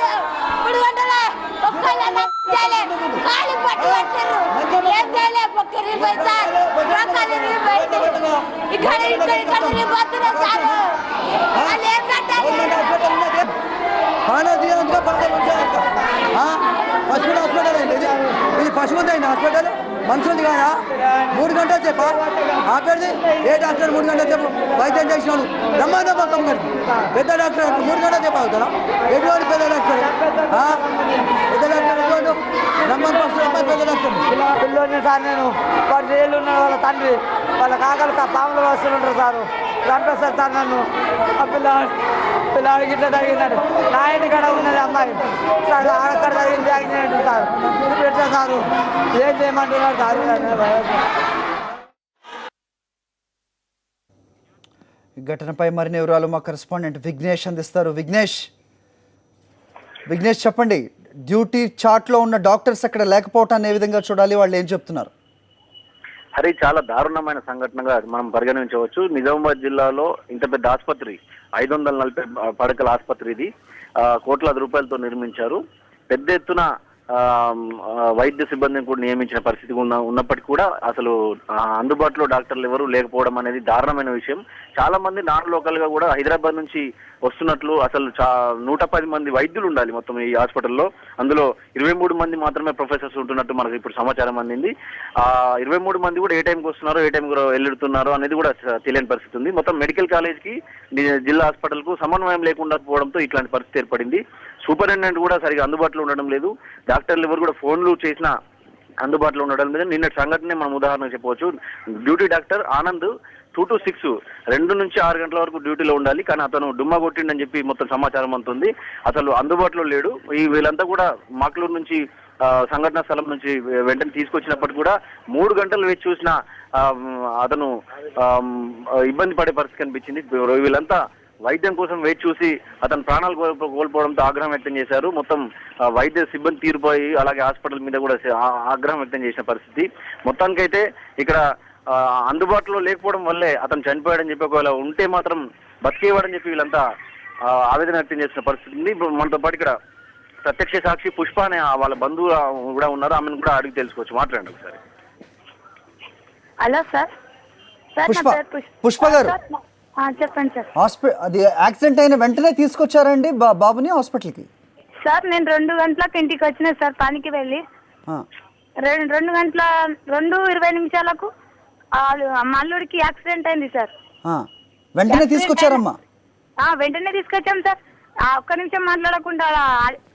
లేదు 3 గంటలే ఒక్కళ్ళ చేయలేదు ఖాళీ పట్టు పెట్టారు ఏం చేయలేదు ఒక్క రిపోయి సార్ రాకాలి రిపోయి ఇక్కడ రిపోతున్నా సార్ వాళ్ళు ఏం కట్టాలి పశువుల హాస్పిటల్ అండి ఇది పశువుది అయింది హాస్పిటల్ మనుషులది కాదా 3 గంటలు చెప్పా ఆపేది ఏ డాక్టర్ 3 గంటలు చెప్పు వైద్యం చేసినాడు రమ్మన్నా పక్కం గారికి పెద్ద డాక్టర్ 3 గంటలు చెప్పవుతారా ఎటువంటి పెద్ద డాక్టర్ పెద్ద డాక్టర్ ఎటువంటి రమ్మని ఫస్ట్ రమ్మని పెద్ద డాక్టర్ పిల్లోని సార్ నేను 10 ఏళ్ళు ఉన్నాడు వాళ్ళ తండ్రి వాళ్ళ కాకలు పాములు వస్తుంటారు సారు చంపేస్తారు సార్ నన్ను ఆ పిల్లవాడికి ఇట్లా జరిగిందండి నా ఇంటి కాడ ఉన్నది అమ్మాయి సార్ అక్కడ జరిగింది యాక్సిడెంట్ సార్ పెట్టా సారు ఏం చేయమంటున్నారు సార్ ఘటనపై మరిన్ని వివరాలు మా కరెస్పాండెంట్ విఘ్నేష్ అందిస్తారు. విఘ్నేష్ చెప్పండి, డ్యూటీ చార్ట్లో ఉన్న డాక్టర్స్ అక్కడ లేకపోవటాన్ని ఏ విధంగా చూడాలి, వాళ్ళు ఏం చెప్తున్నారు? హరి, చాలా దారుణమైన సంఘటనగా మనం పరిగణించవచ్చు. నిజామాబాద్ జిల్లాలో ఇంత పెద్ద ఆసుపత్రి 540 పడకల ఆసుపత్రి ఇది కోట్లాది రూపాయలతో నిర్మించారు. పెద్ద ఎత్తున వైద్య సిబ్బందిని కూడా నియమించిన పరిస్థితి ఉన్నప్పటికీ కూడా అసలు అందుబాటులో డాక్టర్లు ఎవరు లేకపోవడం అనేది దారుణమైన విషయం. చాలా మంది నాన్ లోకల్ గా కూడా హైదరాబాద్ నుంచి వస్తున్నట్లు, అసలు 110 మంది వైద్యులు ఉండాలి మొత్తం ఈ హాస్పిటల్లో. అందులో 23 మంది మాత్రమే ప్రొఫెసర్స్ ఉంటున్నట్టు మనకు ఇప్పుడు సమాచారం అందింది. 23 మంది కూడా ఏ టైంకి వస్తున్నారో ఏ టైంకి వెళ్ళుతున్నారో అనేది కూడా తెలియని పరిస్థితి ఉంది. మొత్తం మెడికల్ కాలేజ్ కి జిల్లా హాస్పిటల్ కు సమన్వయం లేకుండా పోవడంతో ఇట్లాంటి పరిస్థితి ఏర్పడింది. సూపరింటెండెంట్ కూడా సరిగా అందుబాటులో ఉండడం లేదు. డాక్టర్లు ఎవరు కూడా ఫోన్లు చేసినా అందుబాటులో ఉండడం లేదు. నిన్నటి సంఘటనే మనం ఉదాహరణకు చెప్పవచ్చు. డ్యూటీ డాక్టర్ ఆనంద్ 2 to 6 2 నుంచి 6 గంటల వరకు డ్యూటీలో ఉండాలి, కానీ అతను డుమ్మా కొట్టిండని చెప్పి మొత్తం సమాచారం అంతుంది. అసలు అందుబాటులో లేడు. వీళ్ళంతా కూడా మాక్లూరు నుంచి సంఘటన స్థలం నుంచి వెంటనే తీసుకొచ్చినప్పటికీ కూడా 3 గంటలు వేచి చూసిన అతను ఇబ్బంది పడే పరిస్థితి కనిపించింది. వీళ్ళంతా వైద్యం కోసం వేచి చూసి అతను ప్రాణాలు కోల్పోవడంతో ఆగ్రహం వ్యక్తం చేశారు. మొత్తం వైద్య సిబ్బంది తీరిపోయి అలాగే హాస్పిటల్ మీద కూడా ఆగ్రహం వ్యక్తం చేసిన పరిస్థితి. మొత్తానికైతే ఇక్కడ అందుబాటులో లేకపోవడం వల్లే అతను చనిపోయాడని చెప్పి, ఒకవేళ ఉంటే మాత్రం బతికేవాడని చెప్పి వీళ్ళంతా ఆవేదన వ్యక్తం చేసిన పరిస్థితి ఉంది. మనతో పాటు ఇక్కడ ప్రత్యక్ష సాక్షి పుష్ప అనే వాళ్ళ బంధువు కూడా ఉన్నారు. ఆమెను కూడా అడిగి తెలుసుకోవచ్చు. మాట్లాడండి ఒకసారి. Hello sir. పుష్ప గారు చెప్పండి సార్. అది యాక్సిడెంట్ అయిన వెంటనే తీసుకొచ్చారండి బాబుని హాస్పిటల్కి? సార్ నేను 2 గంటలకు ఇంటికి వచ్చిన సార్, పనికి వెళ్ళి 2 గంటల 2:20 మల్లుడికి యాక్సిడెంట్ అయింది సార్. వెంటనే తీసుకొచ్చారమ్మా? వెంటనే తీసుకొచ్చాం సార్. ఒక్క నిమిషం మాట్లాడకుండా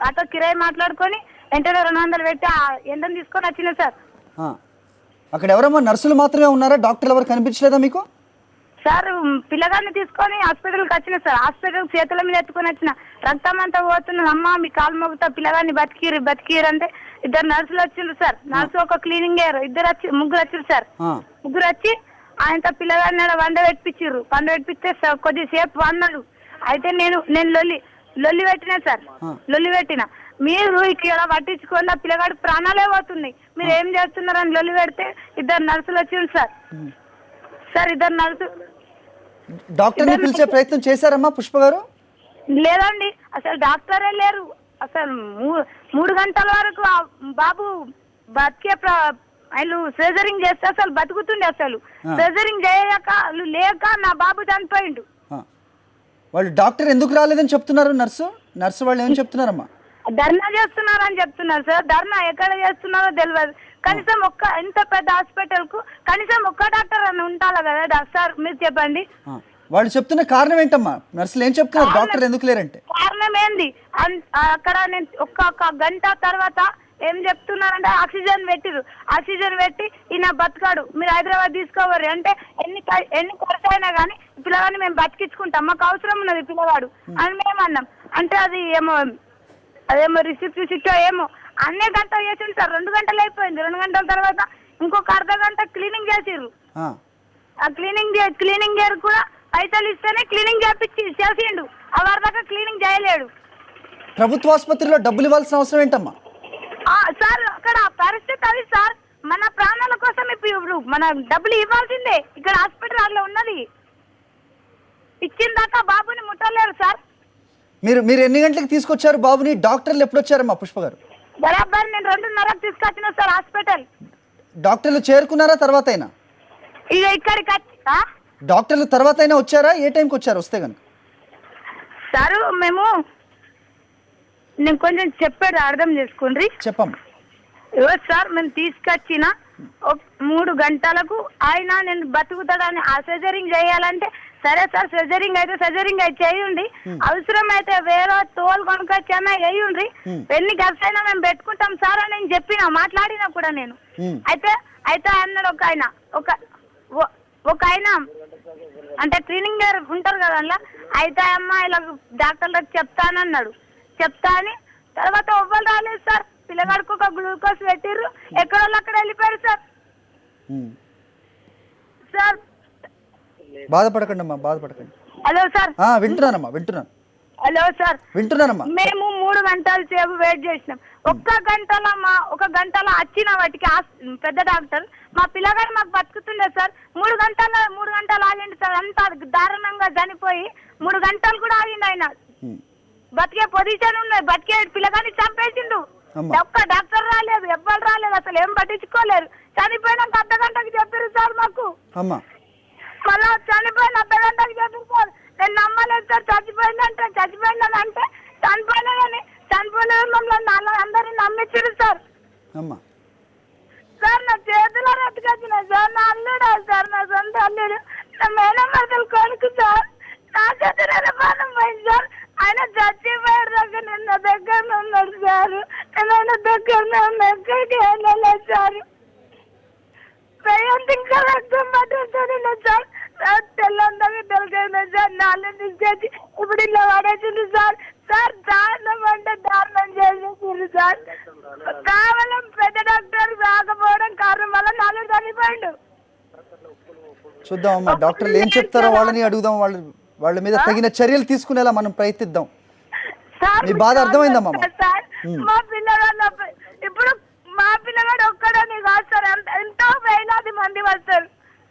ఆటో కిరాయి మాట్లాడుకొని వెంటనే 200 పెట్టి ఎండను తీసుకొని వచ్చిన సార్. అక్కడ ఎవరమ్మా నర్సులు మాత్రమే ఉన్నారా? డాక్టర్లు ఎవరు కనిపించలేదా మీకు? సార్ పిల్లగాన్ని తీసుకొని హాస్పిటల్కి వచ్చిన సార్. హాస్పిటల్ చేతుల మీద ఎత్తుకొని వచ్చిన, రక్తం అంతా పోతున్నది. అమ్మ మీ కాలు మోగుతా పిల్లగాన్ని బతికిరు అంటే 2 నర్సులు వచ్చిండ్రు సార్. నర్సు ఒక క్లీనింగ్ అయ్యారు, 3 వచ్చారు సార్. 3 వచ్చి ఆయనతో పిల్లగాన్ని వండ పెట్టిపిస్తే కొద్దిసేపు అన్నాడు. అయితే నేను లొల్లి పెట్టినా సార్. లొల్లి పెట్టిన, మీరు ఇక్కడ పట్టించుకోండి, పిల్లగాడి ప్రాణాలే పోతున్నాయి, మీరు ఏం చేస్తున్నారని లొల్లి పెడితే 2 నర్సులు వచ్చిండ్రు సార్. 2 నర్సులు డాక్టర్ని పిలిచే ప్రయత్నం చేశారమ్మా పుష్ప గారు? లేదండి, అసలు డాక్టరే లేరు. అసలు 3 గంటల వరకు బాబు బతికే వాళ్ళు సర్జరింగ్ చేస్తే అసలు బతుకుతుండే. అసలు సర్జరింగ్ చేయక లేక నా బాబు చనిపోయిండు. వాళ్ళు డాక్టర్ ఎందుకు రాలేదని చెప్తున్నారు? నర్సు వాళ్ళు ఏం చెప్తున్నారమ్మా? ధర్నా చేస్తున్నారని చెప్తున్నారు సార్. ధర్నా ఎక్కడ చేస్తున్నారో తెలియదు. కనీసం ఇంత పెద్ద హాస్పిటల్ కు కనీసం ఒక్క డాక్టర్ అని ఉండాలి కదా సార్, మీరు చెప్పండి. వాళ్ళు చెప్తున్న కారణం ఏంటమ్మా? నర్సులు ఏం చెప్తున్నారు? డాక్టర్ ఎందుకు లేరంటే కారణం ఏంది? అక్కడ నేను ఒక్క గంట తర్వాత ఏం చెప్తున్నారంటే ఆక్సిజన్ పెట్టి ఈయన బతకాడు, మీరు హైదరాబాద్ తీసుకోవాలి అంటే ఎన్ని ఖర్చు అయినా కానీ పిల్లగాడిని మేము బతికించుకుంటాం, మాకు అవసరం ఉన్నది పిల్లగాడు అని మేము అన్నాం. అంటే అదేమో రిసిప్ట్ ఏమో అన్ని గంటలు చేసిండు సార్. 2 గంటలు అయిపోయింది. 2 గంటల తర్వాత ఇంకొక అర్ధ గంట క్లీనింగ్ చేసిర్రు. ఆ క్లీనింగ్ కూడా పైసలు ఇస్తేనే క్లీనింగ్ చేసిండు. ఆ వరదాకా క్లీనింగ్ చేయలేడు. ప్రభుత్వ ఆసుపత్రిలో డబ్బులు ఇవ్వాల్సిన అవసరం ఏంటమ్మా? సార్ అక్కడ పరిస్థితి అది సార్. మన ప్రాణాల కోసం ఇప్పుడు మన డబ్బులు ఇవ్వాల్సిందే. ఇక్కడ హాస్పిటల్ అట్లా ఉన్నది. ఇచ్చిన దాకా బాబుని ముట్టలేరు సార్. మీరు ఎన్ని గంటలకు తీసుకొచ్చారు బాబుని? డాక్టర్లు ఎప్పుడు వచ్చారమ్మా పుష్ప గారు? బరాబర్ నేను 2:30కి తీసుకొచ్చిన సార్ హాస్పిటల్. డాక్టర్లు చేరుకున్నారా తర్వాత అయినా? ఇక ఇక్కడికి డాక్టర్లు తర్వాత అయినా వచ్చారా? ఏ టైంకి వచ్చారు వస్తే కనుక? సార్ నేను కొంచెం చెప్పాడు అర్థం చేసుకోండి. చెప్పమ్మా. సార్ మేము తీసుకొచ్చిన 3 గంటలకు ఆయన నేను బతుకుతాడని ఆ సర్జరింగ్ చేయాలంటే సరే సార్ సర్జరింగ్ అయితే సర్జరింగ్ అయితే చేయండి, అవసరం అయితే వేరే తోలు కొనుకొచ్చైనా వేయండి, ఎన్ని ఖర్చు అయినా మేము పెట్టుకుంటాం సార్ అని నేను చెప్పిన మాట్లాడినా కూడా నేను. అయితే అన్నాడు ఒక ఆయన అంటే ట్రైనింగ్ ఉంటారు కదా అలా, అయితే అమ్మ ఇలా డాక్టర్లకు చెప్తానన్నాడు. చెప్తా అని తర్వాత ఎవ్వరు రాలేదు సార్. పిల్లగాడికి ఒక గ్లూకోజ్ పెట్టిర్రు, ఎక్కడోళ్ళు అక్కడ వెళ్ళిపోయారు సార్. సార్ బాధపడకండి అమ్మా, బాధపడకండి. Hello sir. వింటున్నాను. హలో సార్, వింటున్నానమ్మా. మేము 3 గంటల సేపు వెయిట్ చేసినాం. ఒక గంటలో వచ్చిన వాటికి పెద్ద డాక్టర్ మా పిల్లగాడు మాకు బతుకుతుండే సార్. 3 గంటలు ఆగింది సార్. అంత దారుణంగా చనిపోయి 3 గంటలు కూడా ఆగింది ఆయన. బతికే పొజిషన్ ఉన్నాయి, బతికే పిల్లగాడిని చంపేసిండు. ఒక్క డాక్టర్ రాలేదు, ఎవ్వరు రాలేదు, అసలు ఏం పట్టించుకోలేరు. చనిపోయినాక 1/2 గంటకి చెప్పారు సార్ మాకు. మళ్ళా చనిపోయిన 1/2 గంటకి చెప్పారు సార్. నేను నమ్మలేదు సార్. చచ్చిపోయిందంటే చనిపోయినాయని చనిపోయిన మమ్మల్ని అందరినీ నమ్మించారు సార్. సార్ నా చేతిలో రట్టుకొచ్చిన సార్. నా అల్లుడా సార్, నా సొంత అల్లుడు, నా మేనమరదలు కొడుకు సార్. నా చేతిలో పానం పోయింది సార్. ఆయన చచ్చిపోయాడు దగ్గర నిన్న దగ్గరలో ఉన్నాడు సార్. నేను దగ్గరలో ఉన్న ఎక్కడికి వెళ్ళలేదు సార్. ఇంకా రక్తం పట్టుకుంటుంది సార్. తెల్లందరికీ తెలియదు సార్. నాలుగు తీసుకొచ్చి ఇప్పుడు ఇలా పడేసింది సార్. సార్ దారుణం అంటే దారుణం చేసేసింది సార్. కేవలం పెద్ద డాక్టర్ రాకపోవడం కారణం వల్ల 4 చనిపోయిండు. చూద్దామమ్మా, డాక్టర్లు ఏం చెప్తారో వాళ్ళని అడుగుదాం. వాళ్ళ మీద తగిన చర్యలు తీసుకునేలా మనం ప్రయత్నిద్దాం. మీ బాధ అర్థమైందమ్మా. మా పిల్లగాడు ఇప్పుడు మా పిల్లగాడు ఒక్కడని కాదు సార్, ఎంతో వేలాది మంది వస్తారు.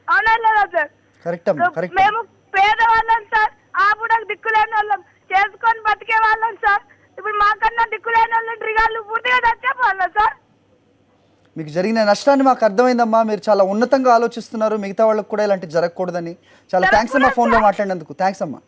అవునా లేదా సార్? మేము పేదవాళ్ళం సార్, ఆపుడకు దిక్కులేని వాళ్ళం, చేసుకొని బతికే వాళ్ళం సార్. ఇప్పుడు మాకన్నా దిక్కులేని వాళ్ళు డ్రిగాళ్ళు పూర్తిగా చచ్చిపోవాలా సార్? మీకు జరిగిన నష్టాన్ని మాకు అర్థమైందమ్మా. మీరు చాలా ఉన్నతంగా ఆలోచిస్తున్నారు, మిగతా వాళ్ళకి కూడా ఇలాంటి జరగకూడదని. చాలా థ్యాంక్స్ అమ్మా ఫోన్లో మాట్లాడినందుకు. థ్యాంక్స్ అమ్మా.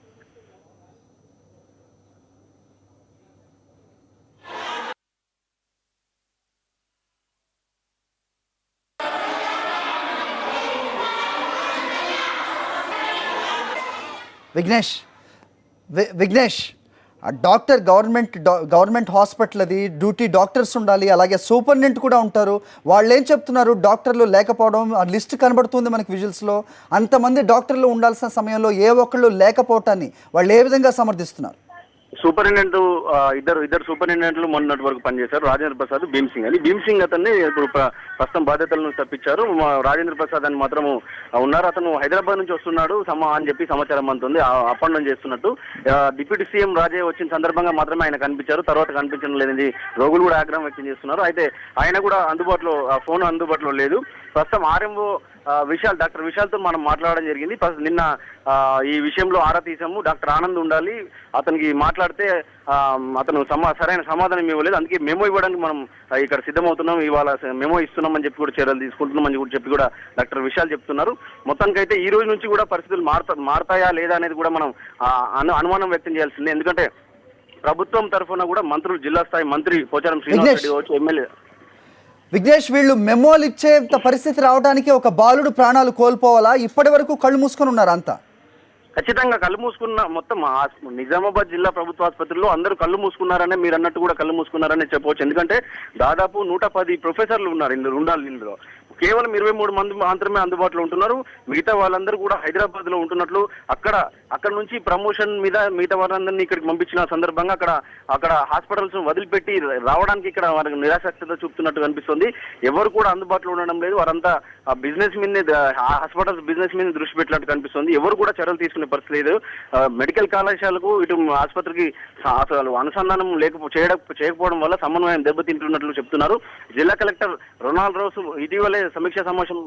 విఘ్నేష్ డాక్టర్ గవర్నమెంట్ హాస్పిటల్ అది, డ్యూటీ డాక్టర్స్ ఉండాలి, అలాగే సూపరింటెండెంట్ కూడా ఉంటారు. వాళ్ళు ఏం చెప్తున్నారు, డాక్టర్లు లేకపోవడం, ఆ లిస్ట్ కనబడుతుంది మనకి విజువల్స్లో. అంతమంది డాక్టర్లు ఉండాల్సిన సమయంలో ఏ ఒక్కళ్ళు లేకపోవటాన్ని వాళ్ళు ఏ విధంగా సమర్థిస్తున్నారు? సూపరింటెండెంట్ ఇద్దరు సూపరింటెండెంట్లు మొన్నటి వరకు పనిచేశారు. రాజేంద్ర ప్రసాద్, భీమ్ సింగ్ అని. భీమ్ సింగ్ అతన్ని ఇప్పుడు ప్రస్తుతం బాధ్యతలను తప్పించారు. రాజేంద్ర ప్రసాద్ అని మాత్రం ఉన్నారు. అతను హైదరాబాద్ నుంచి వస్తున్నాడు అని చెప్పి సమాచారం అందుతుంది. అప్ అండ్ డౌన్ చేస్తున్నట్టు. డిప్యూటీ సీఎం రాజే వచ్చిన సందర్భంగా మాత్రమే ఆయన కనిపించారు, తర్వాత కనిపించడం లేనిది రోగులు కూడా ఆగ్రహం వ్యక్తం చేస్తున్నారు. అయితే ఆయన కూడా ఫోన్ అందుబాటులో లేదు. ప్రస్తుతం ఆర్ఎంఓ డాక్టర్ విశాల్తో మనం మాట్లాడడం జరిగింది. నిన్న ఈ విషయంలో ఆరా తీసాము. డాక్టర్ ఆనంద్ ఉండాలి, అతనికి మాట్లాడితే అతను సరైన సమాధానం ఇవ్వలేదు, అందుకే మెమో ఇవ్వడానికి మనం ఇక్కడ సిద్ధమవుతున్నాం, ఇవాళ మెమో ఇస్తున్నామని చెప్పి కూడా చర్యలు తీసుకుంటున్నామని కూడా చెప్పి కూడా డాక్టర్ విశాల్ చెప్తున్నారు. మొత్తానికైతే ఈ రోజు నుంచి కూడా పరిస్థితులు మారతాయా లేదా అనేది కూడా మనం అనుమానం వ్యక్తం చేయాల్సిందే. ఎందుకంటే ప్రభుత్వం తరఫున కూడా మంత్రులు, జిల్లా స్థాయి మంత్రి పోచారం శ్రీనివాస్ రెడ్డి కావచ్చు, ఎమ్మెల్యే విఘ్నేష్, వీళ్ళు మెమోలు ఇచ్చే పరిస్థితి రావడానికి ఒక బాలుడు ప్రాణాలు కోల్పోవాలా? ఇప్పటి వరకు కళ్ళు మూసుకొని ఉన్నారు అంతా? ఖచ్చితంగా కళ్ళు మూసుకున్న మొత్తం నిజామాబాద్ జిల్లా ప్రభుత్వ ఆసుపత్రిలో అందరూ కళ్ళు మూసుకున్నారనే, మీరు అన్నట్టు కూడా కళ్ళు మూసుకున్నారనే చెప్పవచ్చు. ఎందుకంటే దాదాపు 110 ప్రొఫెసర్లు ఉన్నారు ఇందులో. కేవలం 23 మంది మాత్రమే అందుబాటులో ఉంటున్నారు. మిగతా వాళ్ళందరూ కూడా హైదరాబాద్ లో ఉంటున్నట్లు, అక్కడ నుంచి ప్రమోషన్ మీద మిగతా వాళ్ళందరినీ ఇక్కడికి పంపించిన సందర్భంగా అక్కడ హాస్పిటల్స్ వదిలిపెట్టి రావడానికి ఇక్కడ వారికి నిరాసక్తత చూపుతున్నట్టు కనిపిస్తుంది. ఎవరు కూడా అందుబాటులో ఉండడం లేదు. వారంతా బిజినెస్ మీద, హాస్పిటల్స్ బిజినెస్ మీద దృష్టి పెట్టినట్టు కనిపిస్తుంది. ఎవరు కూడా చర్యలు తీసుకునే పరిస్థితి లేదు. మెడికల్ కళాశాలకు ఇటు ఆసుపత్రికి అసలు అనుసంధానం చేయకపోవడం వల్ల సమన్వయం దెబ్బతింటున్నట్లు చెప్తున్నారు. జిల్లా కలెక్టర్ రొనాల్డ్ రోస్ ఇటీవలే సమీక్షా సమావేశం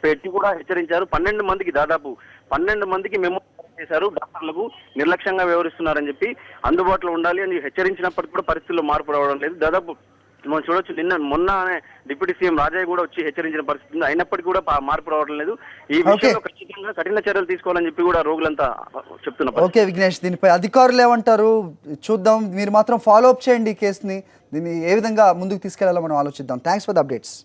పెట్టి కూడా హెచ్చరించారు. 12 మందికి దాదాపు 12 మందికి మెమో చేశారు, డాక్టర్లకు నిర్లక్ష్యంగా వ్యవహరిస్తున్నారని చెప్పి అందుబాటులో ఉండాలి అని హెచ్చరించినప్పటికీ కూడా పరిస్థితుల్లో మార్పు రావడం లేదు. దాదాపు మనం చూడొచ్చు, మొన్న డిప్యూటీ సీఎం రాజయ్య కూడా వచ్చి హెచ్చరించిన పరిస్థితి ఉంది, అయినప్పటికీ కూడా మార్పు రావడం లేదు. ఈ విషయంలో ఖచ్చితంగా కఠిన చర్యలు తీసుకోవాలని చెప్పి కూడా రోగులంతా చెప్తున్నారు. ఓకే విఘ్నేష్, దీనిపై అధికారులు ఏమంటారు చూద్దాం. మీరు మాత్రం ఫాలో అప్ చేయండి ఈ కేసుని, దీన్ని ఏ విధంగా ముందుకు తీసుకెళ్లాలో మనం ఆలోచిద్దాం. Thanks for the updates.